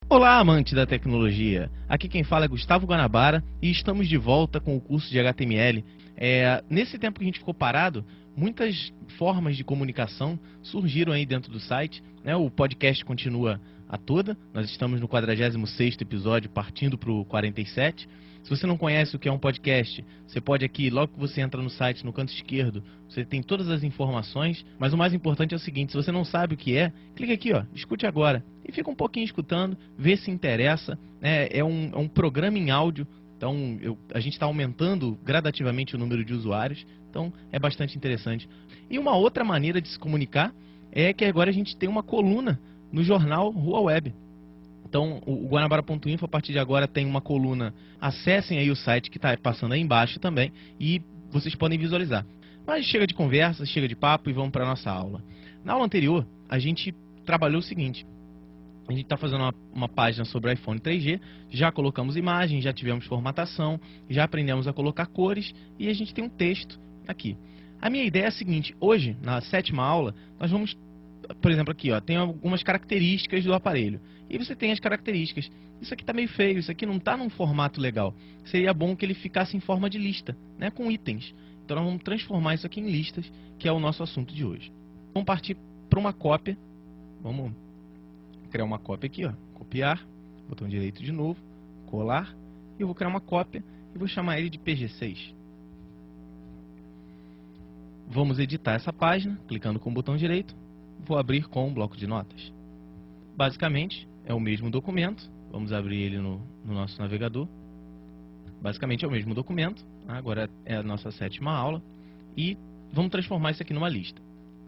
Olá, amante da tecnologia! Aqui quem fala é Gustavo Guanabara e estamos de volta com o curso de HTML. Nesse tempo que a gente ficou parado, muitas formas de comunicação surgiram aí dentro do site, né? O podcast continua a toda, nós estamos no 46º episódio, partindo para o 47. Se você não conhece o que é um podcast, você pode aqui, logo que você entra no site, no canto esquerdo, você tem todas as informações, mas o mais importante é o seguinte: se você não sabe o que é, clica aqui, ó, escute agora, e fica um pouquinho escutando, vê se interessa. É um programa em áudio, então a gente está aumentando gradativamente o número de usuários, então é bastante interessante. E uma outra maneira de se comunicar é que agora a gente tem uma coluna no jornal Rua Web. Então, o Guanabara.info, a partir de agora, tem uma coluna. Acessem aí o site que está passando aí embaixo também e vocês podem visualizar. Mas chega de conversa, chega de papo e vamos para a nossa aula. Na aula anterior, a gente trabalhou o seguinte: a gente está fazendo uma página sobre o iPhone 3G, já colocamos imagens, já tivemos formatação, já aprendemos a colocar cores e a gente tem um texto aqui. A minha ideia é a seguinte: hoje, na 7ª aula, nós vamos, por exemplo, aqui, ó, tem algumas características do aparelho. E você tem as características. Isso aqui está meio feio, isso aqui não está num formato legal. Seria bom que ele ficasse em forma de lista, né, com itens. Então nós vamos transformar isso aqui em listas, que é o nosso assunto de hoje. Vamos partir para uma cópia. Vamos criar uma cópia aqui, ó. Copiar, botão direito de novo, colar. E eu vou criar uma cópia e vou chamar ele de PG6. Vamos editar essa página, clicando com o botão direito. Vou abrir com um bloco de notas. Basicamente, é o mesmo documento. Vamos abrir ele no nosso navegador. Basicamente é o mesmo documento. Agora é a nossa 7ª aula. E vamos transformar isso aqui numa lista.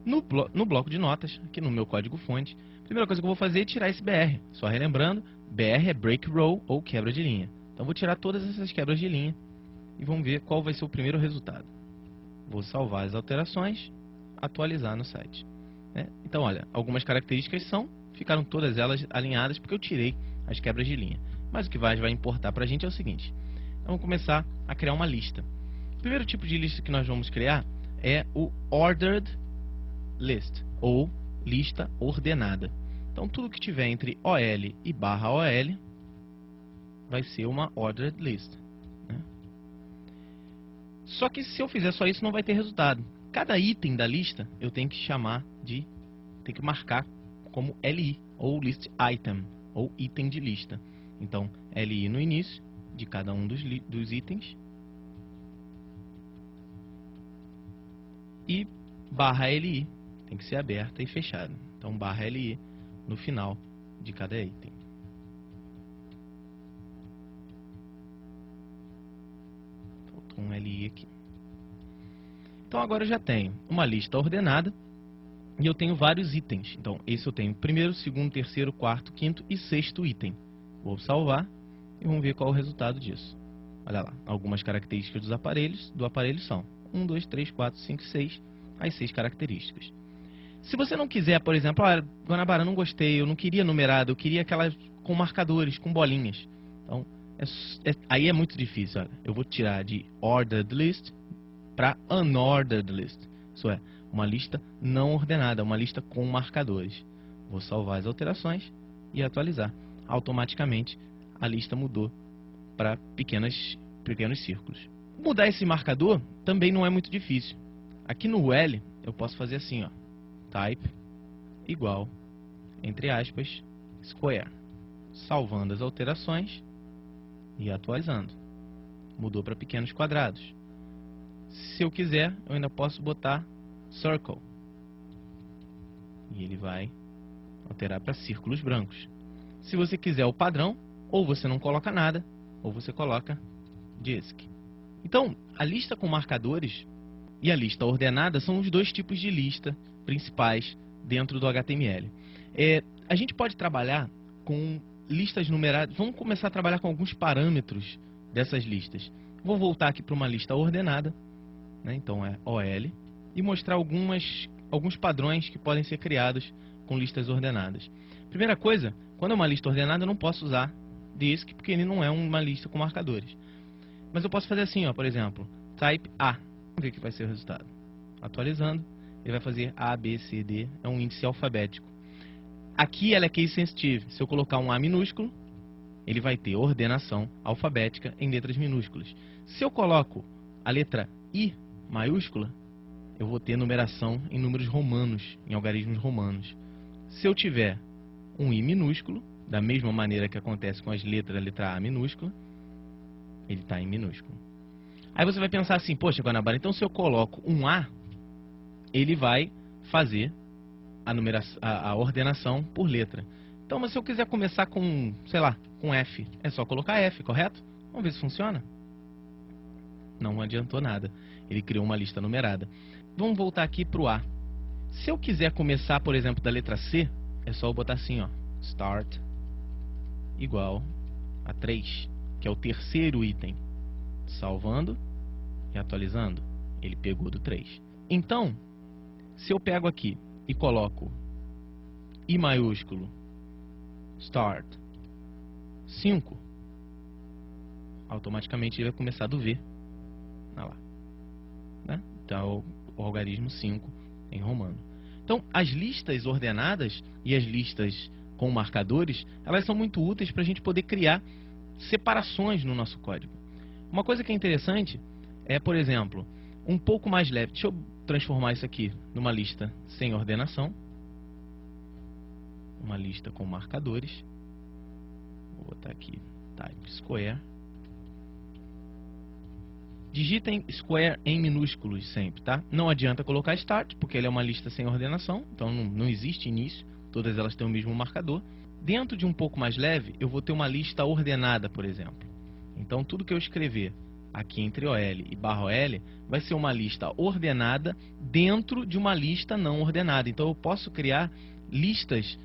No bloco de notas, aqui no meu código-fonte, a primeira coisa que eu vou fazer é tirar esse BR. Só relembrando, BR é Break Row ou quebra de linha. Então vou tirar todas essas quebras de linha e vamos ver qual vai ser o primeiro resultado. Vou salvar as alterações, atualizar no site. Então, olha, algumas características ficaram todas elas alinhadas porque eu tirei as quebras de linha. Mas o que vai importar para a gente é o seguinte: vamos começar a criar uma lista. O primeiro tipo de lista que nós vamos criar é o Ordered List, ou lista ordenada. Então, tudo que tiver entre OL e /OL vai ser uma Ordered List. Só que se eu fizer só isso, não vai ter resultado. Cada item da lista eu tenho que marcar como LI, ou List Item, ou item de lista. Então, LI no início de cada um dos itens e /LI, tem que ser aberta e fechada. Então, /LI no final de cada item. Faltou um LI aqui. Então, agora eu já tenho uma lista ordenada e eu tenho vários itens. Então, esse eu tenho primeiro, segundo, terceiro, quarto, quinto e sexto item. Vou salvar e vamos ver qual é o resultado disso. Olha lá, algumas características do aparelho são 1, 2, 3, 4, 5, 6, as 6 características. Se você não quiser, por exemplo, Guanabara, não gostei, eu não queria numerado, eu queria aquelas com marcadores, com bolinhas. Então, aí é muito difícil. Olha, eu vou tirar de Ordered List para Unordered List. Isso é, uma lista não ordenada, uma lista com marcadores. Vou salvar as alterações e atualizar. Automaticamente a lista mudou para pequenos círculos. Mudar esse marcador também não é muito difícil. Aqui no L eu posso fazer assim, ó, type igual, entre aspas, square. Salvando as alterações e atualizando. Mudou para pequenos quadrados. Se eu quiser, eu ainda posso botar circle. E ele vai alterar para círculos brancos. Se você quiser o padrão, ou você não coloca nada, ou você coloca disk. Então, a lista com marcadores e a lista ordenada são os dois tipos de lista principais dentro do HTML. A gente pode trabalhar com listas numeradas. Vamos começar a trabalhar com alguns parâmetros dessas listas. Vou voltar aqui para uma lista ordenada, então é OL, e mostrar alguns padrões que podem ser criados com listas ordenadas. Primeira coisa, quando é uma lista ordenada, eu não posso usar disk, porque ele não é uma lista com marcadores. Mas eu posso fazer assim, ó, por exemplo, type A. Vamos ver o que vai ser o resultado. Atualizando, ele vai fazer A, B, C, D, é um índice alfabético. Aqui ela é case sensitive. Se eu colocar um A minúsculo, ele vai ter ordenação alfabética em letras minúsculas. Se eu coloco a letra I maiúscula, eu vou ter numeração em números romanos, em algarismos romanos. Se eu tiver um I minúsculo, da mesma maneira que acontece com as letras da letra A minúscula, ele está em minúsculo. Aí você vai pensar assim, poxa, Guanabara, então se eu coloco um A, ele vai fazer a ordenação por letra. Então, mas se eu quiser começar com, sei lá, com F, é só colocar F, correto? Vamos ver se funciona. Não adiantou nada. Ele criou uma lista numerada. Vamos voltar aqui para o A. Se eu quiser começar, por exemplo, da letra C, é só eu botar assim, ó, start igual a 3, que é o terceiro item. Salvando e atualizando. Ele pegou do 3. Então, se eu pego aqui e coloco I maiúsculo, start, 5, automaticamente ele vai começar do V. Olha lá. Né? Então, o algarismo 5 em romano. Então, as listas ordenadas e as listas com marcadores, elas são muito úteis para a gente poder criar separações no nosso código. Uma coisa que é interessante é, por exemplo, um pouco mais leve. Deixa eu transformar isso aqui numa lista sem ordenação. Uma lista com marcadores. Vou botar aqui type square. Digitem square em minúsculos sempre, tá? Não adianta colocar start, porque ele é uma lista sem ordenação, então não existe início, todas elas têm o mesmo marcador. Dentro de um pouco mais leve, eu vou ter uma lista ordenada, por exemplo. Então, tudo que eu escrever aqui entre OL e /OL vai ser uma lista ordenada dentro de uma lista não ordenada. Então, eu posso criar listas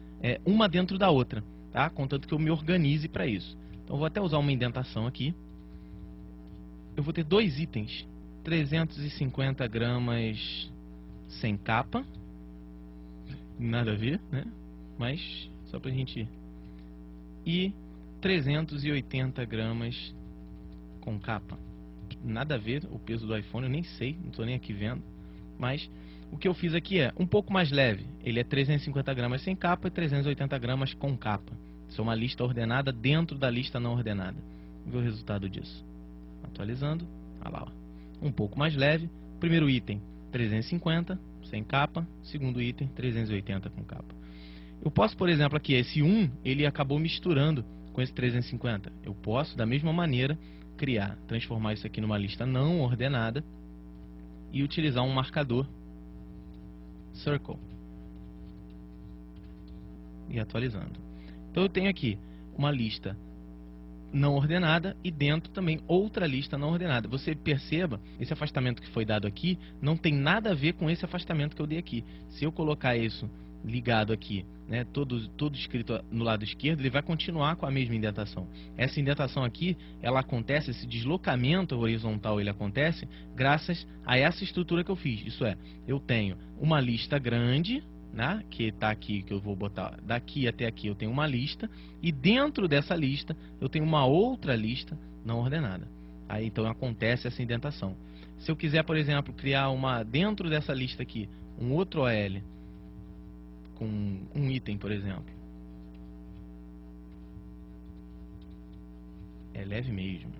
uma dentro da outra, tá? Contanto que eu me organize para isso. Então, eu vou até usar uma indentação aqui. Eu vou ter dois itens, 350 gramas sem capa, nada a ver, né? Mas só pra gente... E 380 gramas com capa. Nada a ver, o peso do iPhone eu nem sei, não estou nem aqui vendo. Mas o que eu fiz aqui é um pouco mais leve. Ele é 350 gramas sem capa e 380 gramas com capa. Isso é uma lista ordenada dentro da lista não ordenada. Vamos ver o resultado disso. Atualizando, olha lá, ó. Um pouco mais leve. Primeiro item, 350 sem capa. Segundo item, 380 com capa. Eu posso, por exemplo, aqui, esse 1, ele acabou misturando com esse 350. Eu posso, da mesma maneira, transformar isso aqui numa lista não ordenada e utilizar um marcador circle. E atualizando. Então eu tenho aqui uma lista não ordenada e dentro também outra lista não ordenada. Você perceba, esse afastamento que foi dado aqui não tem nada a ver com esse afastamento que eu dei aqui. Se eu colocar isso ligado aqui, né, todo escrito no lado esquerdo, ele vai continuar com a mesma indentação. Essa indentação aqui, ela acontece, esse deslocamento horizontal ele acontece graças a essa estrutura que eu fiz. Isso é, eu tenho uma lista grande, né, que está aqui, que eu vou botar daqui até aqui, eu tenho uma lista, e dentro dessa lista eu tenho uma outra lista não ordenada. Aí então acontece essa indentação. Se eu quiser, por exemplo, criar dentro dessa lista aqui, um outro OL com um item, por exemplo, é leve mesmo.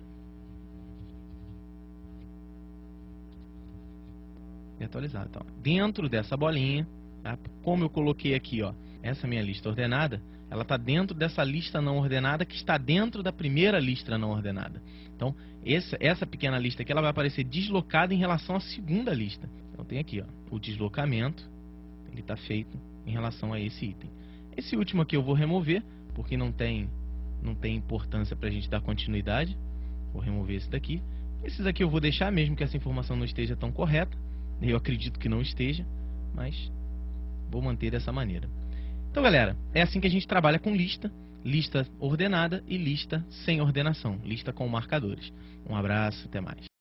E atualizar, então. Dentro dessa bolinha, tá? Como eu coloquei aqui, ó, essa minha lista ordenada, ela está dentro dessa lista não ordenada que está dentro da primeira lista não ordenada. Então, essa pequena lista aqui, ela vai aparecer deslocada em relação à segunda lista. Então, tem aqui, ó, o deslocamento, ele está feito em relação a esse item. Esse último aqui eu vou remover, porque não tem importância para a gente dar continuidade. Vou remover esse daqui. Esses aqui eu vou deixar, mesmo que essa informação não esteja tão correta. Eu acredito que não esteja, mas vou manter dessa maneira. Então, galera, é assim que a gente trabalha com lista ordenada e lista sem ordenação, lista com marcadores. Um abraço, até mais.